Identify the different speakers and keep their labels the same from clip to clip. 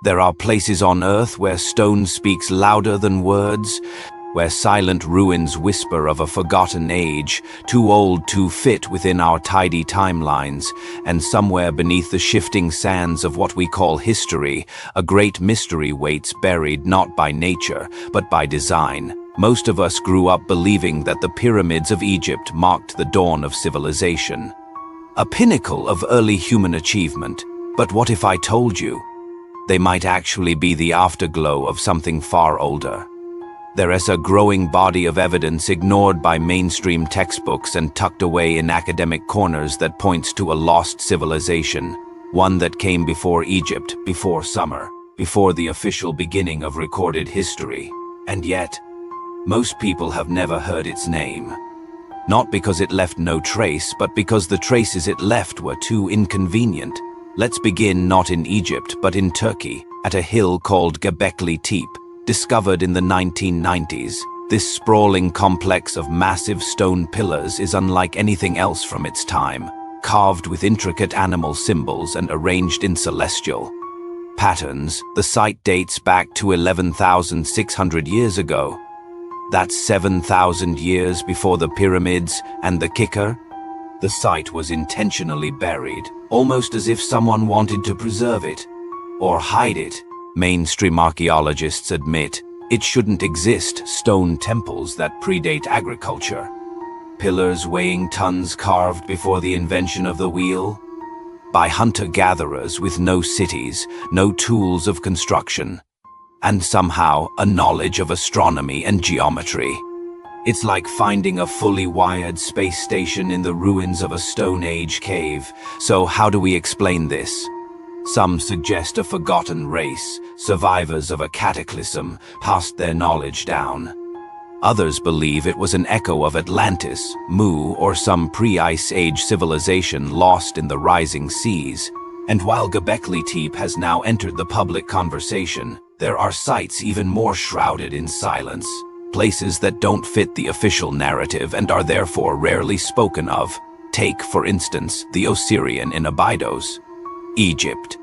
Speaker 1: There are places on Earth where stone speaks louder than words, where silent ruins whisper of a forgotten age, too old to fit within our tidy timelines, and somewhere beneath the shifting sands of what we call history, a great mystery waits, buried not by nature, but by design. Most of us grew up believing that the pyramids of Egypt marked the dawn of civilization, a pinnacle of early human achievement. But what if I told you they might actually be the afterglow of something far older? There is a growing body of evidence ignored by mainstream textbooks and tucked away in academic corners that points to a lost civilization, one that came before Egypt, before summer, before the official beginning of recorded history. And yet, most people have never heard its name. Not because it left no trace, but because the traces it left were too inconvenient. Let's begin not in Egypt, but in Turkey, at a hill called Göbekli Tepe. Discovered in the 1990s, this sprawling complex of massive stone pillars is unlike anything else from its time, carved with intricate animal symbols and arranged in celestial patterns. The site dates back to 11,600 years ago. That's 7,000 years before the pyramids, and the kicker? The site was intentionally buried, almost as if someone wanted to preserve it, or hide it. Mainstream archaeologists admit it shouldn't exist. Stone temples that predate agriculture. Pillars weighing tons carved before the invention of the wheel. By hunter-gatherers with no cities, no tools of construction. And somehow a knowledge of astronomy and geometry. It's like finding a fully wired space station in the ruins of a Stone Age cave. So how do we explain this? Some suggest a forgotten race, survivors of a cataclysm, passed their knowledge down. Others believe it was an echo of Atlantis, Mu, or some pre-Ice Age civilization lost in the rising seas. And while Göbekli Tepe has now entered the public conversation, there are sites even more shrouded in silence, places that don't fit the official narrative and are therefore rarely spoken of. Take, for instance, the Osirion in Abydos, Egypt.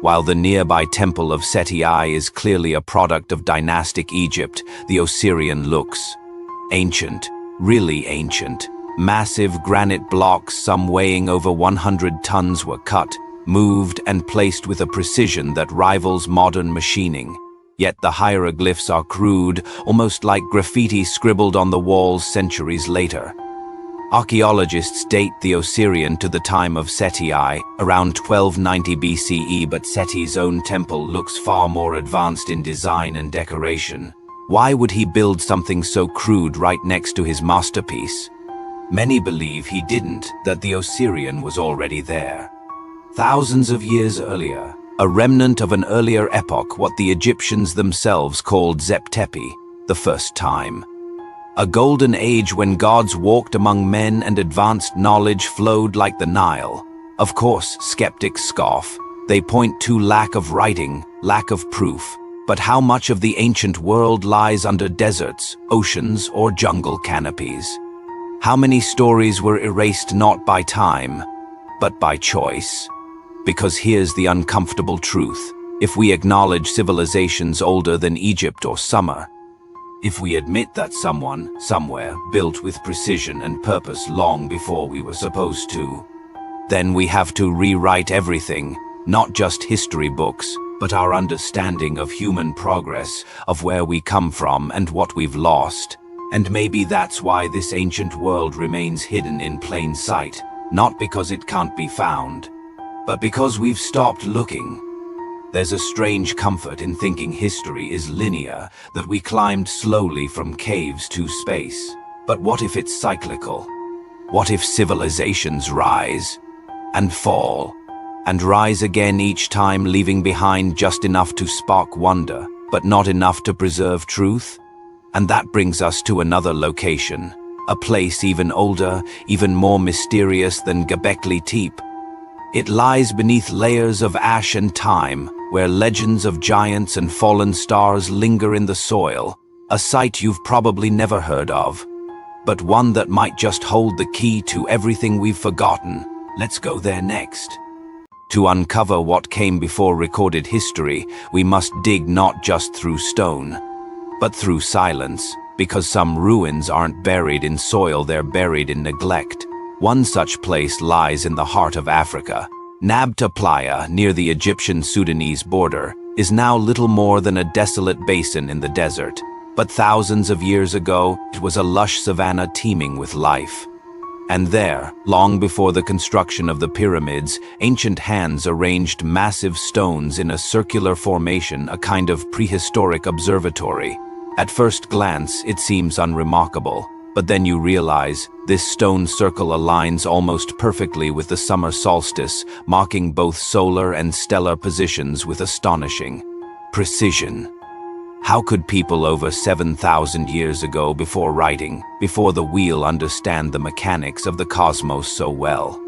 Speaker 1: While the nearby temple of Seti I is clearly a product of dynastic Egypt, the Osirion looks ancient, really ancient. Massive granite blocks, some weighing over 100 tons, were cut, moved, and placed with a precision that rivals modern machining. Yet the hieroglyphs are crude, almost like graffiti scribbled on the walls centuries later. Archaeologists date the Osirion to the time of Seti I, around 1290 BCE, but Seti's own temple looks far more advanced in design and decoration. Why would he build something so crude right next to his masterpiece? Many believe he didn't, that the Osirion was already there. Thousands of years earlier, a remnant of an earlier epoch, what the Egyptians themselves called Zep Tepi, the first time. A golden age when gods walked among men and advanced knowledge flowed like the Nile. Of course, skeptics scoff. They point to lack of writing, lack of proof. But how much of the ancient world lies under deserts, oceans, or jungle canopies? How many stories were erased not by time, but by choice? Because here's the uncomfortable truth. If we acknowledge civilizations older than Egypt or Sumer, if we admit that someone, somewhere, built with precision and purpose long before we were supposed to, then we have to rewrite everything, not just history books, but our understanding of human progress, of where we come from and what we've lost. And maybe that's why this ancient world remains hidden in plain sight, not because it can't be found, but because we've stopped looking. There's a strange comfort in thinking history is linear, that we climbed slowly from caves to space. But what if it's cyclical? What if civilizations rise and fall and rise again each time, leaving behind just enough to spark wonder, but not enough to preserve truth? And that brings us to another location, a place even older, even more mysterious than Göbekli Tepe. It lies beneath layers of ash and time, where legends of giants and fallen stars linger in the soil, a sight you've probably never heard of, but one that might just hold the key to everything we've forgotten. Let's go there next. To uncover what came before recorded history, we must dig not just through stone, but through silence, because some ruins aren't buried in soil, they're buried in neglect. One such place lies in the heart of Africa. Nabta Playa, near the Egyptian-Sudanese border, is now little more than a desolate basin in the desert. But thousands of years ago, it was a lush savanna teeming with life. And there, long before the construction of the pyramids, ancient hands arranged massive stones in a circular formation, a kind of prehistoric observatory. At first glance, it seems unremarkable, but then you realize this stone circle aligns almost perfectly with the summer solstice, marking both solar and stellar positions with astonishing precision. How could people over 7,000 years ago, before writing, before the wheel, understand the mechanics of the cosmos so well?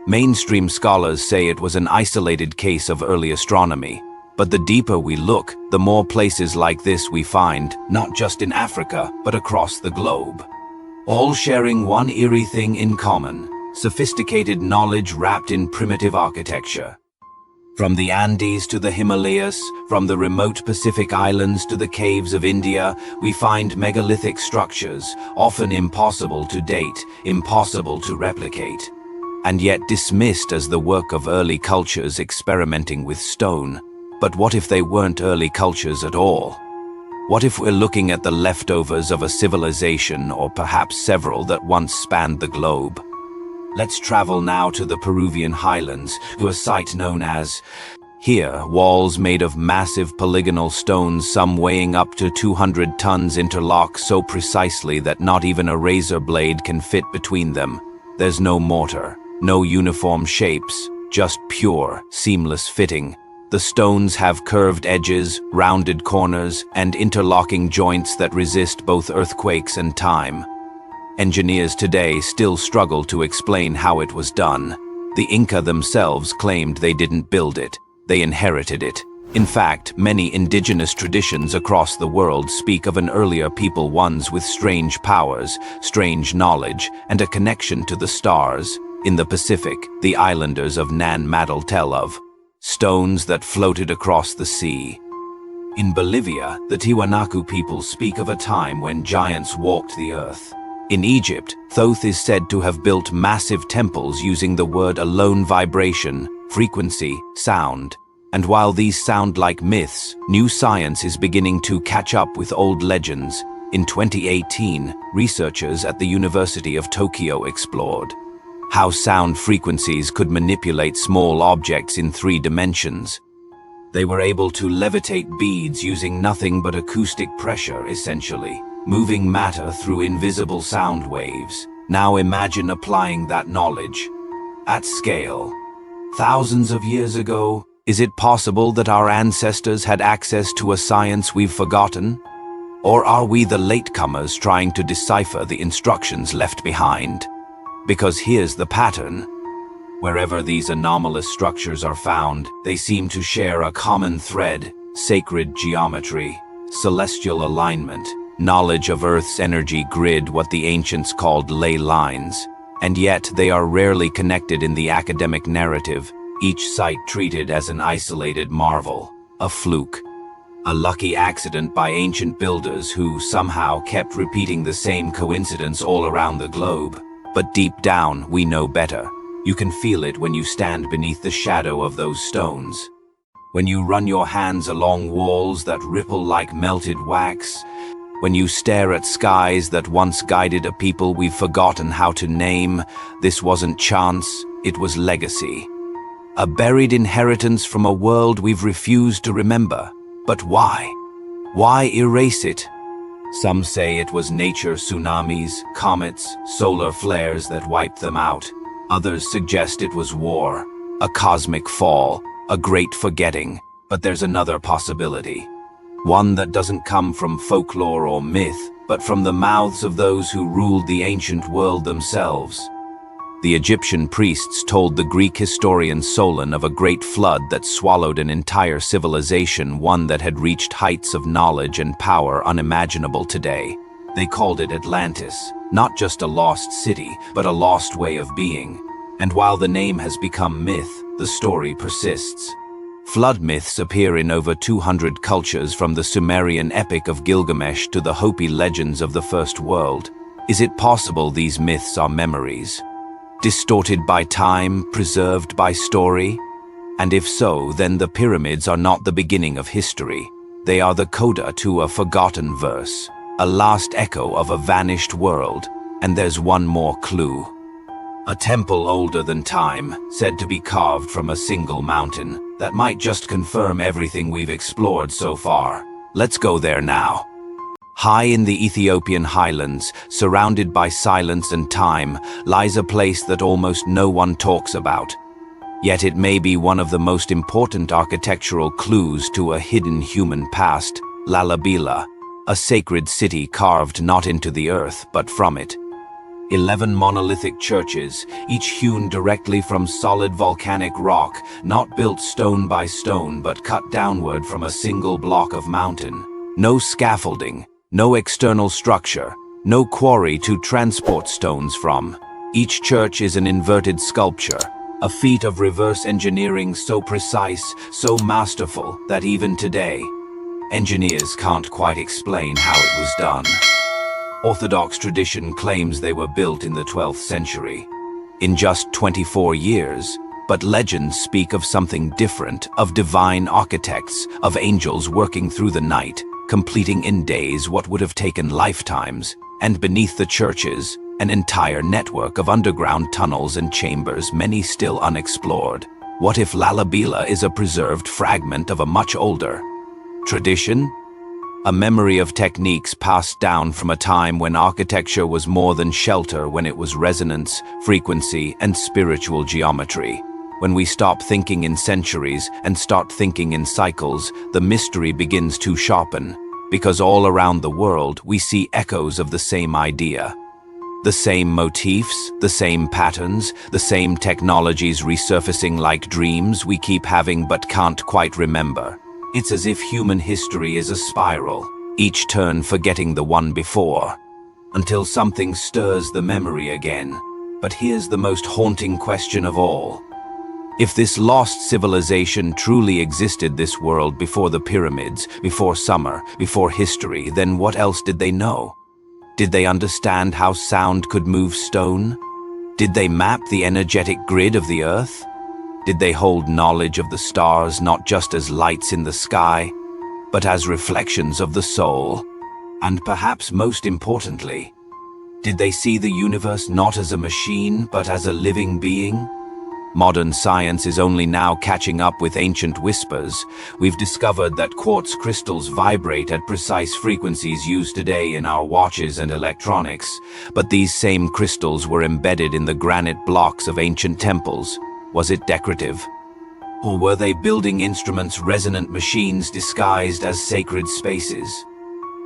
Speaker 1: Mainstream scholars say it was an isolated case of early astronomy, but the deeper we look, the more places like this we find, not just in Africa, but across the globe. All sharing one eerie thing in common: sophisticated knowledge wrapped in primitive architecture. From the Andes to the Himalayas, from the remote Pacific islands to the caves of India, we find megalithic structures, often impossible to date, impossible to replicate, and yet dismissed as the work of early cultures experimenting with stone. But what if they weren't early cultures at all? What if we're looking at the leftovers of a civilization, or perhaps several, that once spanned the globe? Let's travel now to the Peruvian highlands, to a site known as... Here, walls made of massive polygonal stones, some weighing up to 200 tons, interlock so precisely that not even a razor blade can fit between them. There's no mortar, no uniform shapes, just pure, seamless fitting. The stones have curved edges, rounded corners, and interlocking joints that resist both earthquakes and time. Engineers today still struggle to explain how it was done. The Inca themselves claimed they didn't build it, they inherited it. In fact, many indigenous traditions across the world speak of an earlier people, ones with strange powers, strange knowledge, and a connection to the stars. In the Pacific, the islanders of Nan Madol tell of stones that floated across the sea. In Bolivia, the Tiwanaku people speak of a time when giants walked the earth. In Egypt, Thoth is said to have built massive temples using the word alone: vibration, frequency, sound. And while these sound like myths, new science is beginning to catch up with old legends. In 2018, researchers at the University of Tokyo explored how sound frequencies could manipulate small objects in 3 dimensions. They were able to levitate beads using nothing but acoustic pressure, essentially, moving matter through invisible sound waves. Now imagine applying that knowledge at scale. Thousands of years ago, is it possible that our ancestors had access to a science we've forgotten? Or are we the latecomers trying to decipher the instructions left behind? Because here's the pattern. Wherever these anomalous structures are found, they seem to share a common thread: sacred geometry, celestial alignment, knowledge of Earth's energy grid, what the ancients called ley lines. And yet they are rarely connected in the academic narrative, each site treated as an isolated marvel, a fluke, a lucky accident by ancient builders who somehow kept repeating the same coincidence all around the globe. But deep down, we know better. You can feel it when you stand beneath the shadow of those stones. When you run your hands along walls that ripple like melted wax. When you stare at skies that once guided a people we've forgotten how to name. This wasn't chance, it was legacy. A buried inheritance from a world we've refused to remember. But why? Why erase it? Some say it was nature, tsunamis, comets, solar flares that wiped them out. Others suggest it was war, a cosmic fall, a great forgetting. But there's another possibility. One that doesn't come from folklore or myth, but from the mouths of those who ruled the ancient world themselves. The Egyptian priests told the Greek historian Solon of a great flood that swallowed an entire civilization, one that had reached heights of knowledge and power unimaginable today. They called it Atlantis, not just a lost city, but a lost way of being. And while the name has become myth, the story persists. Flood myths appear in over 200 cultures, from the Sumerian epic of Gilgamesh to the Hopi legends of the First World. Is it possible these myths are memories, distorted by time, preserved by story? And if so, then the pyramids are not the beginning of history. They are the coda to a forgotten verse, a last echo of a vanished world. And there's one more clue. A temple older than time, said to be carved from a single mountain, that might just confirm everything we've explored so far. Let's go there now. High in the Ethiopian highlands, surrounded by silence and time, lies a place that almost no one talks about. Yet it may be one of the most important architectural clues to a hidden human past, Lalibela, a sacred city carved not into the earth but from it. 11 monolithic churches, each hewn directly from solid volcanic rock, not built stone by stone but cut downward from a single block of mountain. No scaffolding, no external structure, no quarry to transport stones from. Each church is an inverted sculpture, a feat of reverse engineering so precise, so masterful, that even today, engineers can't quite explain how it was done. Orthodox tradition claims they were built in the 12th century, in just 24 years, but legends speak of something different, of divine architects, of angels working through the night, completing in days what would have taken lifetimes, and beneath the churches, an entire network of underground tunnels and chambers, many still unexplored. What if Lalibela is a preserved fragment of a much older tradition? A memory of techniques passed down from a time when architecture was more than shelter, when it was resonance, frequency, and spiritual geometry. When we stop thinking in centuries and start thinking in cycles, the mystery begins to sharpen, because all around the world we see echoes of the same idea. The same motifs, the same patterns, the same technologies resurfacing like dreams we keep having but can't quite remember. It's as if human history is a spiral, each turn forgetting the one before, until something stirs the memory again. But here's the most haunting question of all. If this lost civilization truly existed this world before the pyramids, before summer, before history, then what else did they know? Did they understand how sound could move stone? Did they map the energetic grid of the earth? Did they hold knowledge of the stars not just as lights in the sky, but as reflections of the soul? And perhaps most importantly, did they see the universe not as a machine, but as a living being? Modern science is only now catching up with ancient whispers. We've discovered that quartz crystals vibrate at precise frequencies used today in our watches and electronics, but these same crystals were embedded in the granite blocks of ancient temples. Was it decorative? Or were they building instruments, resonant machines disguised as sacred spaces?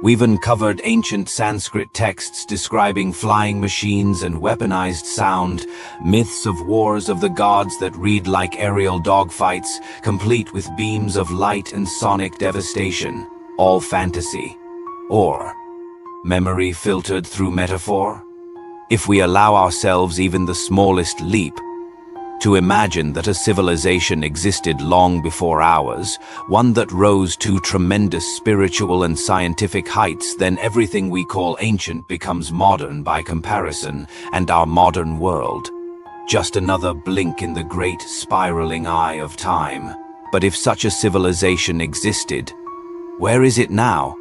Speaker 1: We've uncovered ancient Sanskrit texts describing flying machines and weaponized sound, myths of wars of the gods that read like aerial dogfights, complete with beams of light and sonic devastation, all fantasy. Or memory filtered through metaphor? If we allow ourselves even the smallest leap, to imagine that a civilization existed long before ours, one that rose to tremendous spiritual and scientific heights, then everything we call ancient becomes modern by comparison, and our modern world, just another blink in the great spiraling eye of time. But if such a civilization existed, where is it now?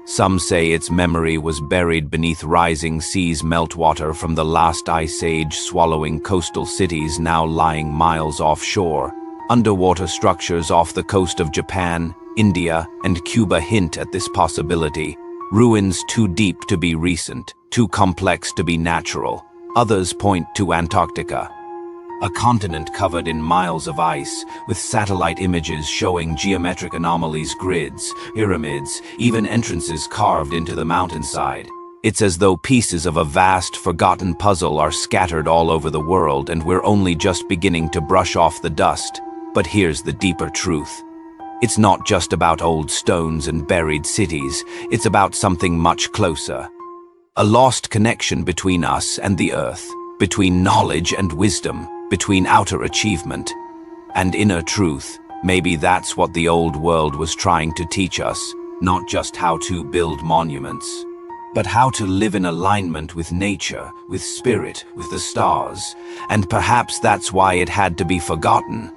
Speaker 1: Some say its memory was buried beneath rising seas, meltwater from the last ice age swallowing coastal cities now lying miles offshore. Underwater structures off the coast of Japan, India, and Cuba hint at this possibility. Ruins too deep to be recent, too complex to be natural. Others point to Antarctica, a continent covered in miles of ice, with satellite images showing geometric anomalies, grids, pyramids, even entrances carved into the mountainside. It's as though pieces of a vast, forgotten puzzle are scattered all over the world, and we're only just beginning to brush off the dust. But here's the deeper truth. It's not just about old stones and buried cities, it's about something much closer. A lost connection between us and the earth, between knowledge and wisdom, between outer achievement and inner truth. Maybe that's what the old world was trying to teach us, not just how to build monuments, but how to live in alignment with nature, with spirit, with the stars. And perhaps that's why it had to be forgotten.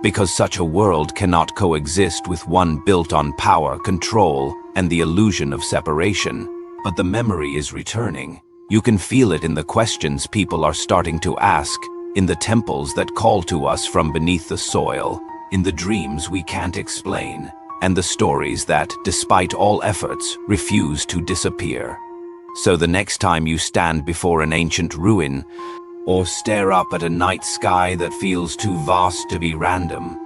Speaker 1: Because such a world cannot coexist with one built on power, control, and the illusion of separation. But the memory is returning. You can feel it in the questions people are starting to ask, in the temples that call to us from beneath the soil, in the dreams we can't explain, and the stories that, despite all efforts, refuse to disappear. So the next time you stand before an ancient ruin, or stare up at a night sky that feels too vast to be random,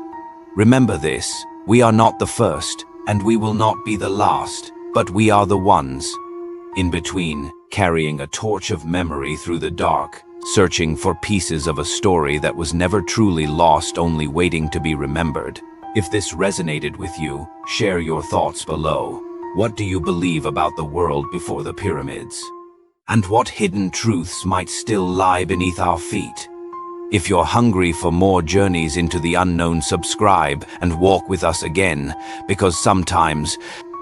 Speaker 1: remember this: we are not the first, and we will not be the last, but we are the ones in between, carrying a torch of memory through the dark, searching for pieces of a story that was never truly lost, only waiting to be remembered. If this resonated with you, share your thoughts below. What do you believe about the world before the pyramids? And what hidden truths might still lie beneath our feet? If you're hungry for more journeys into the unknown, subscribe and walk with us again, because sometimes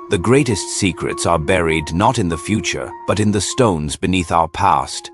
Speaker 1: the greatest secrets are buried not in the future, but in the stones beneath our past.